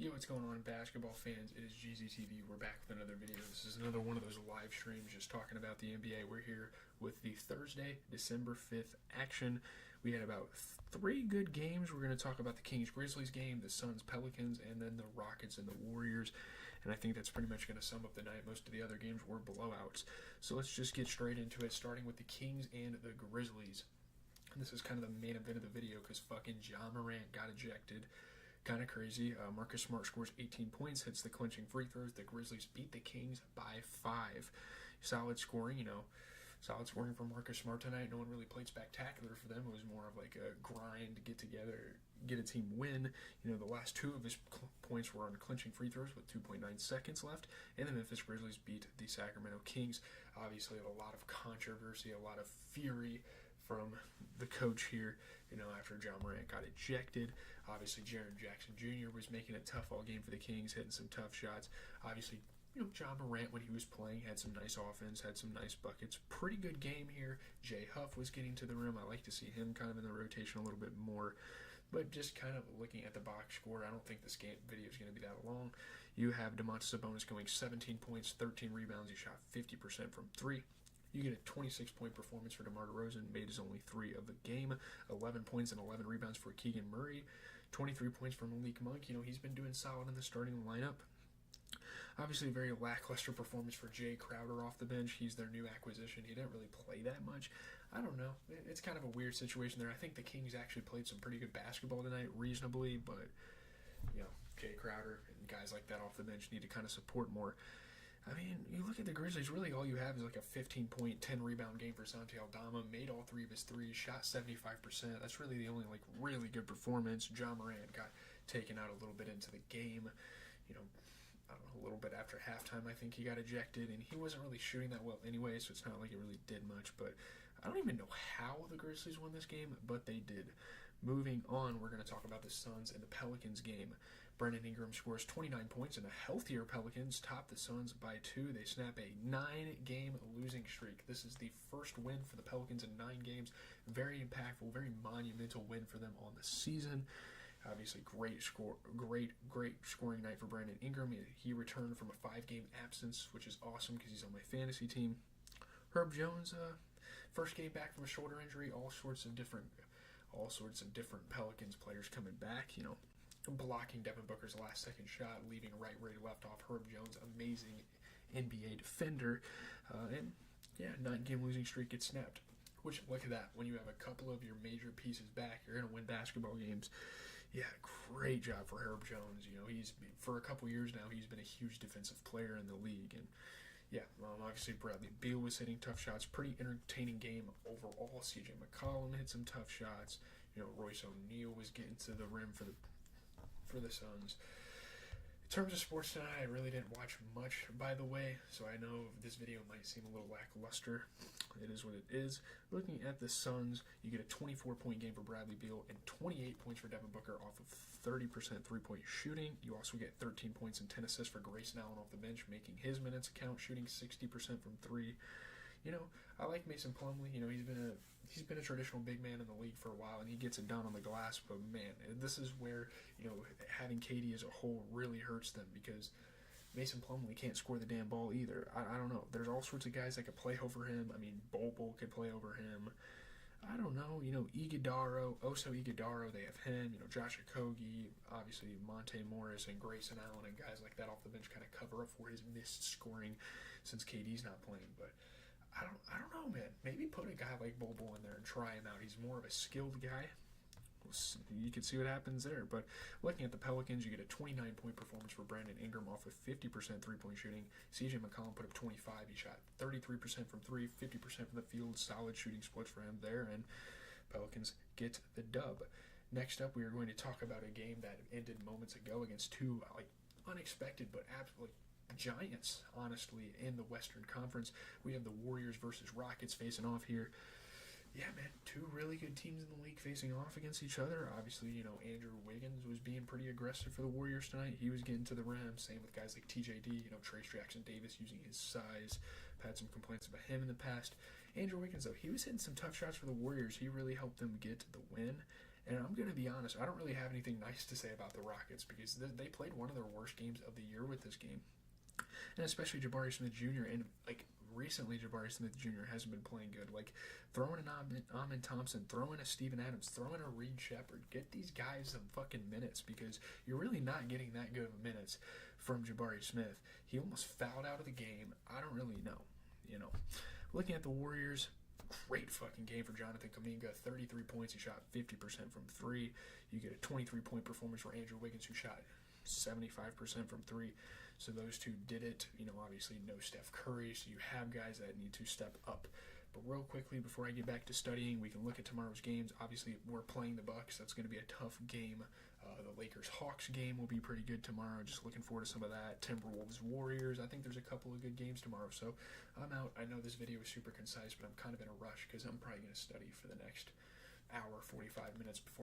Yo, what's going on, basketball fans? It is GZTV. We're back with another video. This is another one of those live streams just talking about the NBA. We're here with the Thursday, December 5th action. We had about 3 good games. We're going to talk about the Kings-Grizzlies game, the Suns-Pelicans, and then the Rockets and the Warriors. And I think that's pretty much going to sum up the night. Most of the other games were blowouts. So let's just get straight into it, starting with the Kings and the Grizzlies. And this is kind of the main event of the video because fucking Ja Morant got ejected. Kind of crazy. Marcus Smart scores 18 points, hits the clinching free throws. The Grizzlies beat the Kings by 5. Solid scoring, solid scoring from Marcus Smart tonight. No one really played spectacular for them. It was more of like a grind, get together, get a team win. The last 2 of his points were on clinching free throws with 2.9 seconds left. And the Memphis Grizzlies beat the Sacramento Kings. Obviously, a lot of controversy, a lot of fury from the coach here, after Ja Morant got ejected. Obviously, Jaren Jackson Jr. was making it tough all game for the Kings, hitting some tough shots. Obviously, Ja Morant, when he was playing, had some nice offense, had some nice buckets. Pretty good game here. Jay Huff was getting to the rim. I like to see him kind of in the rotation a little bit more. But just kind of looking at the box score, I don't think this video is going to be that long. You have Domantas Sabonis going 17 points, 13 rebounds. He shot 50% from 3. You get a 26-point performance for DeMar DeRozan, made his only 3 of the game. 11 points and 11 rebounds for Keegan Murray. 23 points for Malik Monk. He's been doing solid in the starting lineup. Obviously, a very lackluster performance for Jay Crowder off the bench. He's their new acquisition. He didn't really play that much. I don't know. It's kind of a weird situation there. I think the Kings actually played some pretty good basketball tonight, reasonably, but, Jay Crowder and guys like that off the bench need to kind of support more. I mean, you look at the Grizzlies, really all you have is like a 15-point, 10-rebound game for Santi Aldama. Made all 3 of his threes, shot 75%. That's really the only, really good performance. Ja Morant got taken out a little bit into the game. I don't know, a little bit after halftime, I think he got ejected, and he wasn't really shooting that well anyway, so it's not like it really did much. But I don't even know how the Grizzlies won this game, but they did. Moving on, we're going to talk about the Suns and the Pelicans game. Brandon Ingram scores 29 points, and the healthier Pelicans top the Suns by 2. They snap a 9-game losing streak. This is the first win for the Pelicans in 9 games. Very impactful, very monumental win for them on the season. Obviously, great scoring night for Brandon Ingram. He returned from a 5-game absence, which is awesome because he's on my fantasy team. Herb Jones, first game back from a shoulder injury. All sorts of different Pelicans players coming back. Blocking Devin Booker's last-second shot, leaving right where he left off. Herb Jones, amazing NBA defender, and 9-game losing streak gets snapped. Which, look at that, when you have a couple of your major pieces back, you're going to win basketball games. Yeah, great job for Herb Jones. He's, for a couple years now, he's been a huge defensive player in the league. And obviously Bradley Beal was hitting tough shots. Pretty entertaining game overall. CJ McCollum hit some tough shots. Royce O'Neal was getting to the rim for the Suns. In terms of sports tonight, I really didn't watch much, by the way, so I know this video might seem a little lackluster. It is what it is. Looking at the Suns, you get a 24-point game for Bradley Beal and 28 points for Devin Booker off of 30% three-point shooting. You also get 13 points and 10 assists for Grayson Allen off the bench, making his minutes count, shooting 60% from 3. I like Mason Plumlee. He's been a traditional big man in the league for a while, and he gets it done on the glass. But man, this is where having KD as a whole really hurts them because Mason Plumlee can't score the damn ball either. I don't know. There's all sorts of guys that could play over him. I mean, Bol could play over him. I don't know. Oso Iguodaro, they have him. Josh Okogie, obviously Monte Morris and Grayson Allen and guys like that off the bench kind of cover up for his missed scoring since KD's not playing. But I don't know, man. Maybe put a guy like Bol in there and try him out. He's more of a skilled guy. You can see what happens there. But looking at the Pelicans, you get a 29-point performance for Brandon Ingram off of 50% three-point shooting. CJ McCollum put up 25. He shot 33% from 3, 50% from the field. Solid shooting splits for him there, and Pelicans get the dub. Next up, we are going to talk about a game that ended moments ago against 2 unexpected but absolutely giants, honestly, in the Western Conference. We have the Warriors versus Rockets facing off here. Yeah, man, 2 really good teams in the league facing off against each other. Obviously, Andrew Wiggins was being pretty aggressive for the Warriors tonight. He was getting to the rim. Same with guys like TJD, Trace Jackson Davis using his size. I've had some complaints about him in the past. Andrew Wiggins, though, he was hitting some tough shots for the Warriors. He really helped them get the win. And I'm going to be honest, I don't really have anything nice to say about the Rockets because they played one of their worst games of the year with this game. And especially Jabari Smith Jr. And like recently, Jabari Smith Jr. hasn't been playing good. Like throwing an Amin Thompson, throwing a Steven Adams, throwing a Reed Shepard. Get these guys some fucking minutes because you're really not getting that good of minutes from Jabari Smith. He almost fouled out of the game. I don't really know. Looking at the Warriors, great fucking game for Jonathan Kuminga. 33 points. He shot 50% from three. You get a 23-point performance for Andrew Wiggins, who shot 75% from three. So those two did it. Obviously no Steph Curry, so you have guys that need to step up. But real quickly, before I get back to studying, we can look at tomorrow's games. Obviously, we're playing the Bucks. That's going to be a tough game. The Lakers-Hawks game will be pretty good tomorrow. Just looking forward to some of that. Timberwolves-Warriors. I think there's a couple of good games tomorrow. So I'm out. I know this video is super concise, but I'm kind of in a rush because I'm probably going to study for the next hour, 45 minutes before